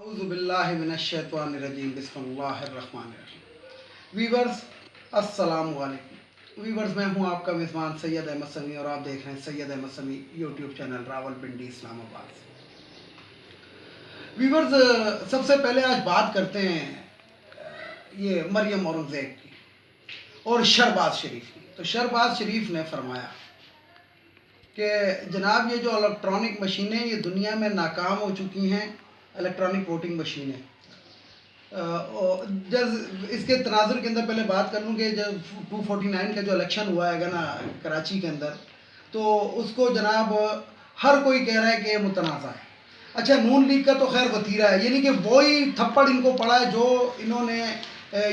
औज़ुबिल्लाहिमिनश्शैतानिर्रजीम बिस्मिल्लाहिर्रहमानिर्रहीम। वीवर्स, अस्सलाम वालेकुम। वीवर्स, मैं हूं आपका मेज़बान सैयद अहमद समी और आप देख रहे हैं सैयद अहमद समी यूट्यूब चैनल रावलपिंडी इस्लामाबाद से। वीवर्स, सबसे पहले आज बात करते हैं ये मरियम औरंगज़ेब की और शहबाज शरीफ की। तो शहबाज शरीफ ने फरमाया कि जनाब, ये जो इलेक्ट्रॉनिक मशीनें ये दुनिया में नाकाम हो चुकी हैं, इलेक्ट्रॉनिक वोटिंग मशीनें। जब इसके तनाजुर के अंदर पहले बात कर लूँ कि जब 249 का जो इलेक्शन हुआ है ना कराची के अंदर, तो उसको जनाब हर कोई कह रहा है कि ये मुतनाज़ा है। अच्छा, नून लीग का तो खैर वतीरा है, यानी कि वही थप्पड़ इनको पड़ा है जो इन्होंने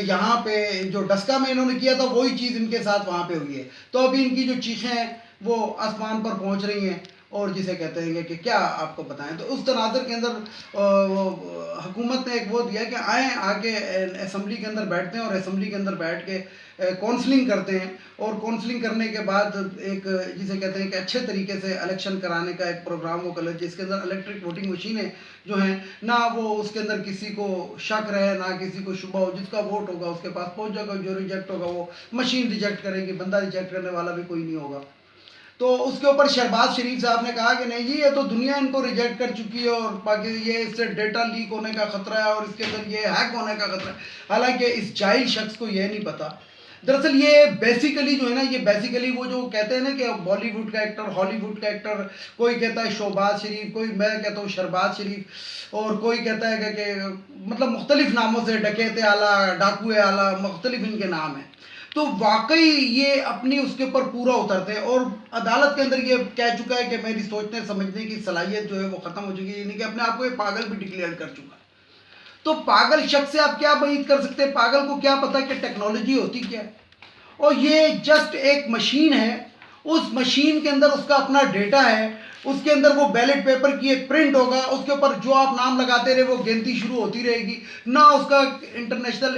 यहाँ पे जो डस्का में इन्होंने किया था, वही चीज़ इनके साथ वहाँ पे हुई है। तो अभी इनकी जो चीखें हैं वो आसमान पर पहुँच रही हैं और जिसे कहते हैं कि क्या आपको बताएं। तो उस तनाज़ुर के अंदर हुकूमत ने एक वो दिया कि आए आके असम्बली के अंदर बैठते हैं और असम्बली के अंदर बैठ के काउंसलिंग करते हैं और काउंसलिंग करने के बाद एक जिसे कहते हैं कि अच्छे तरीके से इलेक्शन कराने का एक प्रोग्राम वो कर, जिसके अंदर इलेक्ट्रिक वोटिंग मशीनें जो हैं ना, वो उसके अंदर किसी को शक रहे ना किसी को शुबा हो, जिसका वोट होगा उसके पास पहुंच जाएगा, जो रिजेक्ट होगा वो मशीन रिजेक्ट करेगी, बंदा रिजेक्ट करने वाला भी कोई नहीं होगा। तो उसके ऊपर शहबाज शरीफ साहब ने कहा कि नहीं जी, ये तो दुनिया इनको रिजेक्ट कर चुकी है और बाकी ये इससे डेटा लीक होने का ख़तरा है और इसके अंदर ये हैक होने का ख़तरा है। हालांकि इस जाहिल शख्स को ये नहीं पता, दरअसल ये बेसिकली जो है ना, ये बेसिकली वो जो कहते हैं ना कि बॉलीवुड का एक्टर, हॉलीवुड का एक्टर, कोई कहता है शहबाज शरीफ, कोई मैं कहता हूँ शहबाज शरीफ, और कोई कहता है कि मतलब मुख्तलिफ नामों से, डकैत आला, डाकुए आला, मुख्तलिफ इनके नाम हैं। तो वाकई ये अपनी उसके ऊपर पूरा उतरते हैं और अदालत के अंदर ये कह चुका है कि मेरी सोचने समझने की सलाहियत जो है वो ख़त्म हो चुकी है, यानी कि अपने आप को ये पागल भी डिक्लेयर कर चुका है। तो पागल शख्स से आप क्या उम्मीद कर सकते हैं? पागल को क्या पता कि टेक्नोलॉजी होती क्या है। और ये जस्ट एक मशीन है, उस मशीन के अंदर उसका अपना डेटा है, उसके अंदर वो बैलेट पेपर की एक प्रिंट होगा, उसके ऊपर जो आप नाम लगाते रहे वो गिनती शुरू होती रहेगी। ना उसका इंटरनेशनल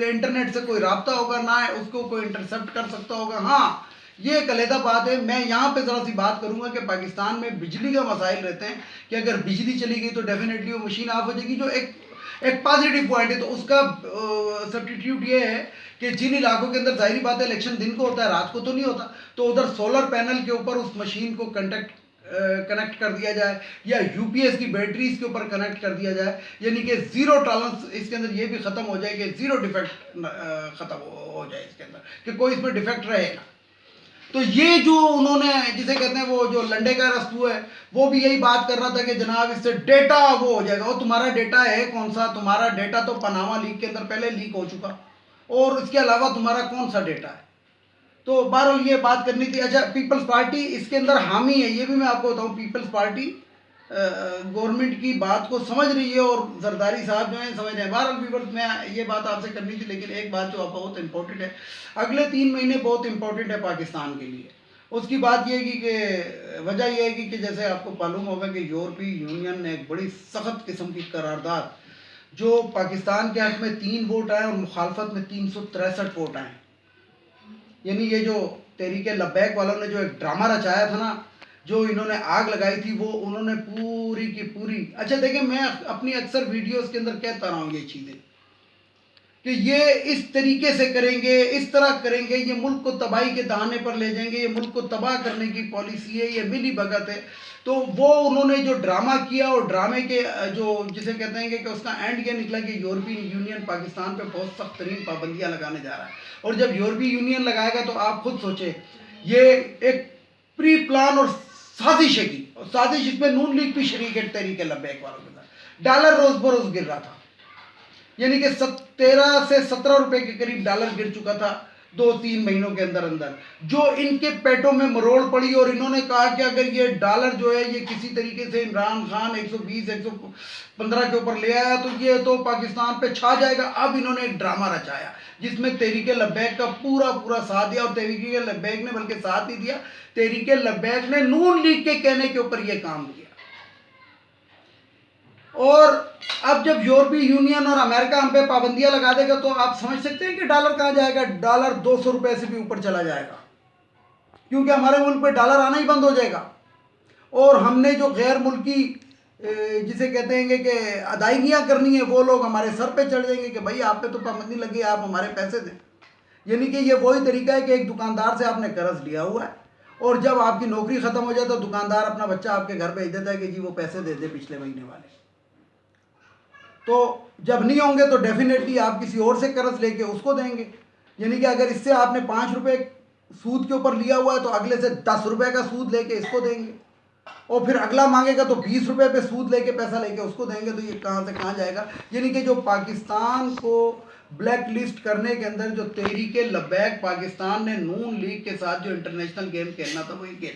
इंटरनेट से कोई राब्ता होगा, ना उसको कोई इंटरसेप्ट कर सकता होगा। हाँ, ये एक अलहदा बात है। मैं यहाँ पे ज़रा सी बात करूँगा कि पाकिस्तान में बिजली का मसाइल रहते हैं कि अगर बिजली चली गई तो डेफिनेटली वो मशीन ऑफ हो जाएगी, जो एक पॉजिटिव पॉइंट है। तो उसका सब्स्टिट्यूट ये है कि जिन इलाकों के अंदर जाहिर बात है इलेक्शन दिन को होता है, रात को तो नहीं होता, तो उधर सोलर पैनल के ऊपर उस मशीन को कनेक्ट कर दिया जाए या यूपीएस की बैटरीज के ऊपर कनेक्ट कर दिया जाए, यानी कि ज़ीरो टॉलरेंस इसके अंदर ये भी ख़त्म हो जाए कि ज़ीरो डिफेक्ट ख़त्म हो जाए इसके अंदर, कि कोई इसमें डिफेक्ट रहे ना। तो ये जो उन्होंने जिसे कहते हैं वो जो लंडे का रस्तू है, वो भी यही बात कर रहा था कि जनाब इससे डेटा वो हो जाएगा। और तुम्हारा डेटा है कौन सा? तुम्हारा डेटा तो पनामा लीक के अंदर पहले लीक हो चुका, और इसके अलावा तुम्हारा कौन सा डेटा है? तो बहरहाल ये बात करनी थी। अच्छा, पीपल्स पार्टी इसके अंदर हामी है, ये भी मैं आपको बताऊं। पीपल्स पार्टी गवर्नमेंट की बात को समझ रही है और जरदारी साहब जो है समझ रहे हैं। बहरहाल व्यूअर्स, मैं ये बात आपसे करनी थी, लेकिन एक बात जो आप बहुत इंपॉर्टेंट है, अगले 3 महीने बहुत इंपॉर्टेंट है पाकिस्तान के लिए। उसकी बात यह है कि वजह यह है कि जैसे आपको मालूम होगा कि यूरोपीय यूनियन ने एक बड़ी सख्त किस्म की करारदाद, जो पाकिस्तान के हक में 3 वोट आए और मुखालफत में 363 वोट आए, यानी ये जो तहरीक लब्बैक वालों ने जो एक ड्रामा रचाया था ना, जो इन्होंने आग लगाई थी, वो उन्होंने पूरी की पूरी। अच्छा देखिए, मैं अपनी अक्सर वीडियोस के अंदर कहता रहा हूँ ये चीज़ें कि ये इस तरीके से करेंगे, इस तरह करेंगे, ये मुल्क को तबाही के दहाने पर ले जाएंगे, ये मुल्क को तबाह करने की पॉलिसी है, ये मिली भगत है। तो वो उन्होंने जो ड्रामा किया, और ड्रामे के जो जिसे कहते हैं कि उसका एंड ये निकला कि यूरोपियन यूनियन पाकिस्तान पे बहुत सख्त तरीन पाबंदियाँ लगाने जा रहा है। और जब यूरोपीय यूनियन लगाएगा तो आप खुद सोचें, ये एक प्री प्लान और साजिश है की, और साजिश इसमें नून लीग भी शरीक है तहरीक लब्बैक वालों के साथ। डॉलर रोज बरोज गिर रहा था, यानी कि 13 से 17 रुपए के करीब डॉलर गिर चुका था 2-3 महीनों के अंदर अंदर, जो इनके पेटों में मरोड़ पड़ी। और इन्होंने कहा कि अगर ये डॉलर जो है ये किसी तरीके से इमरान खान 120-115 के ऊपर ले आया तो ये तो पाकिस्तान पे छा जाएगा। अब इन्होंने एक ड्रामा रचाया जिसमें तहरीक लब्बैक का पूरा पूरा साथ दिया, और तहरीक लब्बैक ने बल्कि साथ नहीं दिया, तहरीक लब्बैक ने नून लीग के कहने के ऊपर यह काम किया। और अब जब यूरोपीय यूनियन और अमेरिका हम पे पाबंदियां लगा देगा तो आप समझ सकते हैं कि डॉलर कहाँ जाएगा। डॉलर 200 रुपए से भी ऊपर चला जाएगा, क्योंकि हमारे मुल्क पे डॉलर आना ही बंद हो जाएगा। और हमने जो गैर मुल्की जिसे कहते हैं कि अदायगियाँ करनी है, वो लोग हमारे सर पे चढ़ जाएंगे कि भाई आप पे तो पाबंदी लगी, आप हमारे पैसे दें। यानी कि ये वही तरीका है कि एक दुकानदार से आपने कर्ज लिया हुआ है और जब आपकी नौकरी ख़त्म हो जाए तो दुकानदार अपना बच्चा आपके घर भेज देता है कि जी वो पैसे दे दे पिछले महीने वाले। तो जब नहीं होंगे तो डेफिनेटली आप किसी और से कर्ज लेके उसको देंगे। यानी कि अगर इससे आपने 5 रुपये सूद के ऊपर लिया हुआ है तो अगले से 10 रुपये का सूद लेके इसको देंगे, और फिर अगला मांगेगा तो 20 रुपये पे सूद लेके पैसा लेके उसको देंगे। तो ये कहाँ से कहाँ जाएगा। यानी कि जो पाकिस्तान को ब्लैक लिस्ट करने के अंदर जो तहरीक लब्बैक पाकिस्तान ने नून लीग के साथ जो इंटरनेशनल गेम खेलना था वो ये खेल।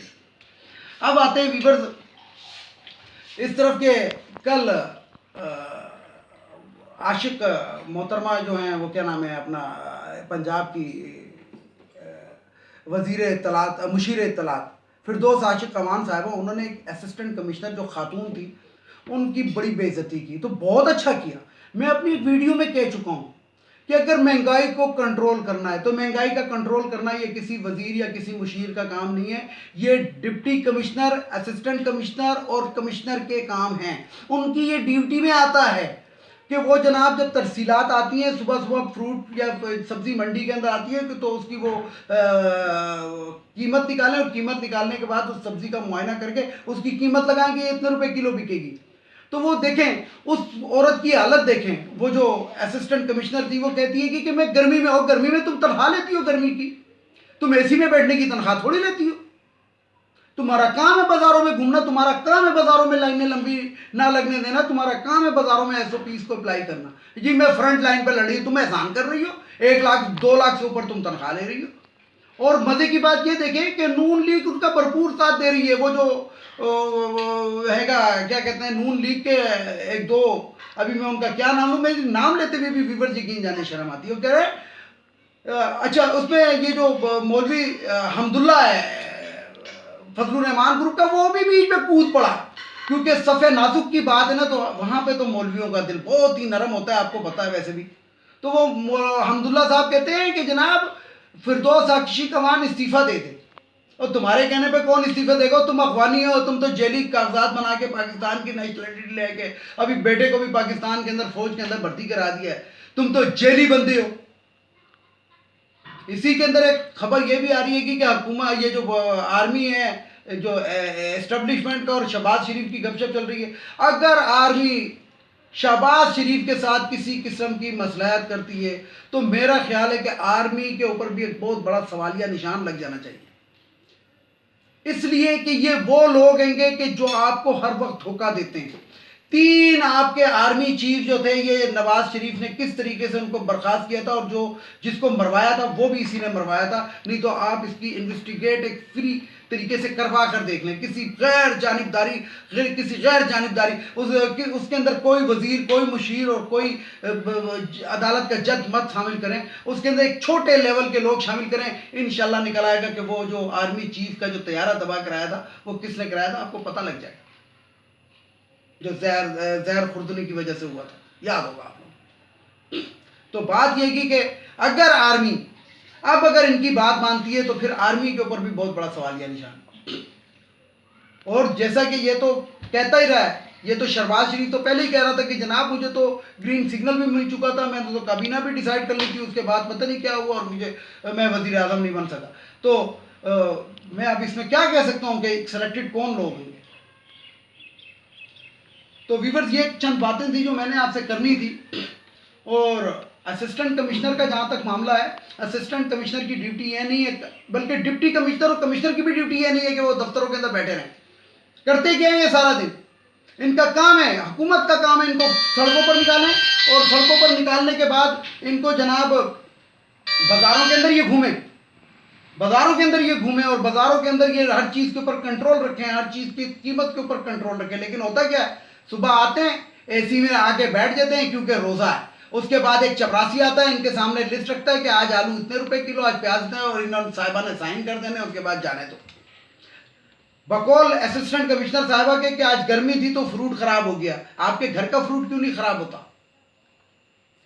अब आते हैं वीवर्स इस तरफ के। कल आशिक मोहतरमा जो हैं वो क्या नाम है अपना पंजाब की वज़ीर इत्तलात मुशीर इत्तलात फिरदौस आशिक कमान साहिबा, उन्होंने एक असिस्टेंट कमिश्नर जो खातून थी उनकी बड़ी बेइज्जती की। तो बहुत अच्छा किया। मैं अपनी एक वीडियो में कह चुका हूँ कि अगर महंगाई को कंट्रोल करना है तो महंगाई का कंट्रोल करना ये किसी वजीर या किसी मुशीर का काम नहीं है, ये डिप्टी कमिश्नर, असिस्टेंट कमिश्नर और कमिश्नर के काम हैं। उनकी ये ड्यूटी में आता है कि वो जनाब जब तरसीलात आती हैं सुबह सुबह फ्रूट या सब्ज़ी मंडी के अंदर आती है तो उसकी वो कीमत निकालें और कीमत निकालने के बाद उस सब्ज़ी का मुआयना करके उसकी कीमत लगाएं कि इतने रुपए किलो बिकेगी। तो वो देखें उस औरत की हालत देखें। वो जो असिस्टेंट कमिश्नर थी वो कहती है कि मैं गर्मी में, और गर्मी में तुम तनख्वाह लेती हो, गर्मी की तुम एसी में बैठने की तनख्वाह थोड़ी लेती हो। तुम्हारा काम है बाजारों में घूमना, तुम्हारा काम है बाजारों में लाइनें लंबी ना लगने देना, तुम्हारा काम है बाजारों में एसओपीज को अप्लाई करना। जी मैं फ्रंट लाइन पर लड़ी, तुम एहसान कर रही हो, 1 लाख 2 लाख से ऊपर तुम तनख्वाह ले रही हो। और मजे की बात ये देखें कि नून लीग उसका भरपूर साथ दे रही है। वो जो हैगा क्या कहते हैं नून लीग के 1-2, अभी मैं उनका क्या नाम लूँ, मैं नाम लेते हुए भी व्यूअर्स यकीन जाने शर्म आती है। वो कह रहे अच्छा उसमें ये जो मौलवी हमदुल्ला है फजलुर रहमान ग्रुप का, वो भी बीच में कूद पड़ा क्योंकि सफ़े नाजुक की बात है ना, तो वहाँ पे तो मौलवियों का दिल बहुत ही नरम होता है, आपको पता है वैसे भी। तो वो हमदुल्ला साहब कहते हैं कि जनाब फिरदौस आशिक कमान इस्तीफ़ा दे दे, और तुम्हारे कहने पे कौन इस्तीफ़ा देगा, तुम अफगानी हो, तुम तो जेली कागजात बना के पाकिस्तान की नेशनलिटी लेके अभी बेटे को भी पाकिस्तान के अंदर फौज के अंदर भर्ती करा दिया है, तुम तो जेली बंदे हो। इसी के अंदर एक खबर ये भी आ रही है कि हुकूमत ये जो आर्मी है जो एस्टेब्लिशमेंट का और शहबाज शरीफ की गपशप चल रही है, अगर आर्मी शहबाज शरीफ के साथ किसी किस्म की मसलहत करती है तो मेरा ख्याल है कि आर्मी के ऊपर भी एक बहुत बड़ा सवालिया निशान लग जाना चाहिए। इसलिए कि ये वो लोग हैं कि जो आपको हर वक्त धोखा देते हैं। 3 आपके आर्मी चीफ जो थे, ये नवाज शरीफ ने किस तरीके से उनको बर्खास्त किया था, और जो जिसको मरवाया था वो भी इसी ने मरवाया था। नहीं तो आप इसकी इन्वेस्टिगेट एक फ्री तरीके से करवा कर देख लें, किसी गैर जानिबदारी उसके अंदर कोई वजीर, कोई मुशीर और कोई अदालत का जज मत शामिल करें, उसके अंदर एक छोटे लेवल के लोग शामिल करें। इंशाल्लाह निकल आएगा कि वो जो आर्मी चीफ का जो तैयारा तबाह कराया था वो किसने कराया था, आपको पता लग जाएगा। जो जहर खुर्दनी की वजह से हुआ था, याद होगा आप लोग। तो बात यह की कि अगर आर्मी अब अगर इनकी बात मानती है तो फिर आर्मी के ऊपर भी बहुत बड़ा सवालिया निशान। और जैसा कि ये तो कहता ही रहा है, ये तो शहबाज शरीफ तो पहले ही कह रहा था कि जनाब मुझे तो ग्रीन सिग्नल भी मिल चुका था, मैं तो काबीना भी डिसाइड कर ली थी, उसके बाद पता नहीं क्या हुआ और मैं वजीर आजम नहीं बन सका। तो मैं अब इसमें क्या कह सकता हूँ कि सिलेक्टेड कौन लोग होंगे। तो व्यूअर्स ये चंद बातें थी जो मैंने आपसे करनी थी। और असिस्टेंट कमिश्नर का जहाँ तक मामला है, असिस्टेंट कमिश्नर की ड्यूटी ये नहीं है, बल्कि डिप्टी कमिश्नर और कमिश्नर की भी ड्यूटी ये नहीं है कि वो दफ्तरों के अंदर बैठे रहें। करते क्या है ये सारा दिन, इनका काम है, हुकूमत का काम है इनको सड़कों पर निकालें, और सड़कों पर निकालने के बाद इनको जनाब बाज़ारों के अंदर ये घूमें, बाज़ारों के अंदर ये घूमें और बाज़ारों के अंदर ये हर चीज़ के ऊपर कंट्रोल रखें, हर चीज़ की कीमत के ऊपर कंट्रोल रखें। लेकिन होता क्या है, सुबह आते हैं एसी में आके बैठ जाते हैं क्योंकि रोज़ा है, उसके बाद एक चपरासी आता है, इनके सामने लिस्ट रखता है कि आज आलू इतने रुपए किलो, आज प्याज इतने, और इन्होंने साहिबा ने साइन कर देने, उसके बाद जाने दो। बकौल असिस्टेंट कमिश्नर साहिबा के कि आज गर्मी थी तो फ्रूट खराब हो गया। आपके घर का फ्रूट क्यों नहीं खराब होता?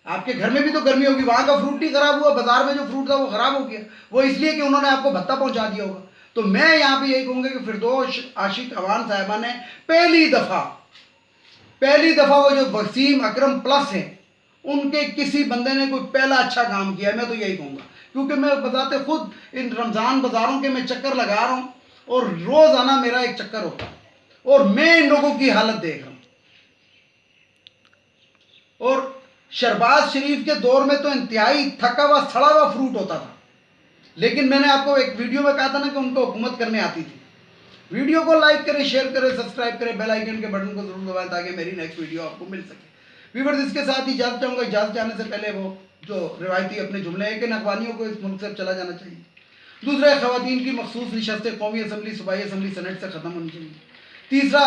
आपके घर में भी तो गर्मी होगी, वहां का फ्रूट नहीं खराब हुआ, बाजार में जो फ्रूट था वो खराब हो गया, वो इसलिए कि उन्होंने आपको भत्ता पहुंचा दिया होगा। तो मैं यहाँ पे यही कहूँगा कि फिरदौस आशिक कमान साहिबा ने पहली दफ़ा पहली दफ़ा वो जो वसीम अकरम प्लस हैं, उनके किसी बंदे ने कोई पहला अच्छा काम किया, मैं तो यही कहूँगा। क्योंकि मैं बताते खुद इन रमज़ान बाज़ारों के मैं चक्कर लगा रहा हूँ और रोज़ाना मेरा एक चक्कर होता है और मैं इन लोगों की हालत देख रहा हूँ। और शहबाज शरीफ के दौर में तो इंतहाई थका हुआ सड़ा हुआ फ्रूट होता था, लेकिन मैंने आपको एक वीडियो में कहा था ना कि उनको हुकूमत करने आती थी। वीडियो को लाइक करें, शेयर करें, सब्सक्राइब करें, बेल आइकन के बटन को जरूर दबाएं ताकि मेरी नेक्स्ट वीडियो आपको मिल सके। व्यूअर्स, इसके साथ ही इजाज़त चाहूँगा। इजाज़त जाने से पहले वो जो रिवायती अपने जुमले हैं कि अफगानियों को इस मुल्क से चला जाना चाहिए। दूसरा, ख़वातीन की मखसूस नशस्तें कौमी असम्बली, सूबाई असम्बली, सेनेट से ख़त्म होनी चाहिए। तीसरा,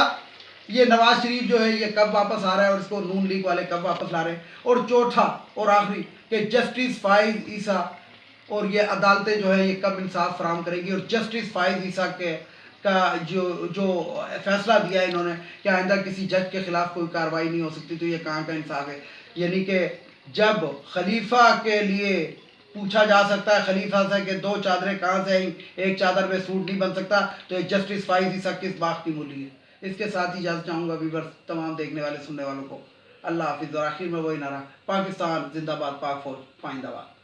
ये नवाज शरीफ जो है ये कब वापस आ रहा है और इसको नून लीग वाले कब वापस ला रहे हैं। और चौथा और आखिरी कि जस्टिस फाइज ईसा और ये अदालतें जो है ये कब इंसाफ फराहम करेंगी और जस्टिस फाइज ईसा के का जो फैसला दिया है इन्होंने कि आइंदा किसी जज के खिलाफ कोई कार्रवाई नहीं हो सकती, तो ये कहाँ का इंसाफ है। यानी कि जब खलीफा के लिए पूछा जा सकता है खलीफा से कि दो चादरें कहाँ से आई, एक चादर में सूट नहीं बन सकता, तो एक जस्टिस फाइज ईसा किस बात की मूली है। इसके साथ ही इजाज़त चाहूँगा व्यूअर्स, तमाम देखने वाले सुनने वालों को। अल्लाह हाफिज़। और आखिर में वही नारा, पाकिस्तान जिंदाबाद, पाक फौज पाइंदाबाद।